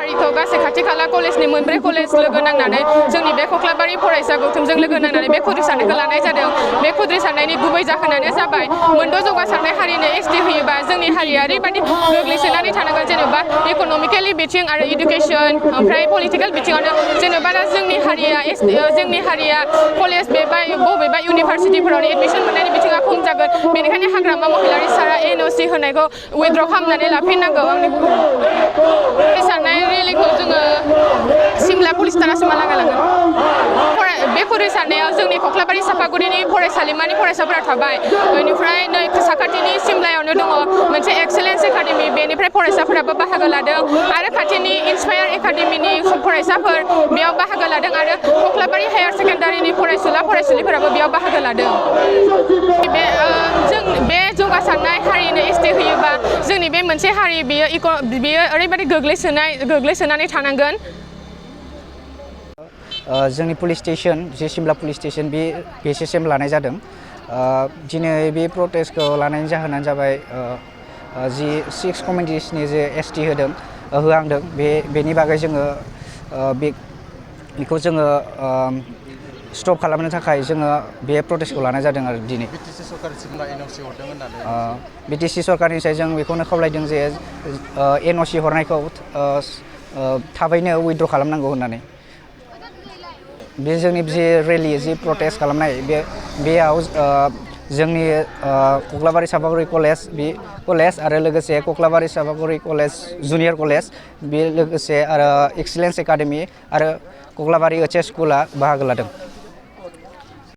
कख्लाबारिखौ गासै खाथि खाला कलेजनि मोनब्रै कलेज लोगो नांनानै जोंनि बे कख्लाबारि फरायसा गौथुमजों लोगो नांनानै बे खुद्रिसारनायखौ लानाय जादों बे खुद्रिसारनायनि गुबै जाहोनानो जाबाय मोनद' जौगासारनाय हारिनो एसटि होयोबा जोंनि हारिया ओरैबायदि गोग्लैसोनानै थानांगोन जेनेबा इक'नमिकेलि बिथिं आरो इडुकेसन ओमफ्राय पलिटिकेल बिथिङावनो जेनेबा दा जोंनि हारिया कलेज बबेबा इउनिभारसिटिफोरावनो एडमिसन मोननायनि बिथिङा खम जागोन बेनिखायनो हाग्रामा महिलारि सारा एनअसि होनायखौ उइथड्र खालामनानै लाफिननांगौ आंनि खुद्रिसारनाय रेलिखौ जोङो सिमला पुलिस स्टेशनसिमहालागै लांगोन बे खुद्रिसारनायाव जोंनि कख्लाबारि सापागुरिनि फरायसालिमानि फरायसाफोरा थाबाय बेनिफ्राय नै साखाथिनि सिमलायावनो दङ मोनसे एक्सेलेन्स एकाडेमि बेनिफ्राय फरायसाफोराबो बाहागो लादों आरो खाथिनि इन्सपायार एकाडेमिनि फरायसाफोर बेयाव बाहागो लादों आरो कख्लाबारि हायार सेकेन्डारिनि फरायसुलिफोराबो बेयाव बाहागो लादों बे जौगासारनाय हारिनो एसटि होयोबा जोंनि बे मोनसे हारि बियो ओरैबायदि गोग्लैसोनानै थानांगोन जोंनि पुलिस स्टेशन जे सिमला पुलिस स्टेशन बेसिम लानाय जादों दिनै बे प्रटेस्टखौ लानायनि जाहोनानो जाबाय जि 6 कमिउनिटिसनि जे एसटि होहांदों बेनि बागै जोङो बेखौ जोङो स्टप खालामनो थाखाय जोङो बे प्रटेस्टखौ लानाय जादों आरो दिनै बिटिसि सरकारनिफ्राय जों बेखौनो खावलायदों जे एनअसि हरनायखौ थाबैनो उइथड्र खालामनांगौ होननानै बे जोंनि जि रेलि जि प्रटेस्ट खालामनाय बेयाव जोंनि कख्लाबारि सापागुरि कलेज आरो लोगोसे कख्लाबारि सापागुरि कलेज जुनियर कलेज बे लोगोसे आरो एक्सेलेन्स एकाडेमि आरो कख्लाबारि ओइस एस स्कुला बाहागो लादों।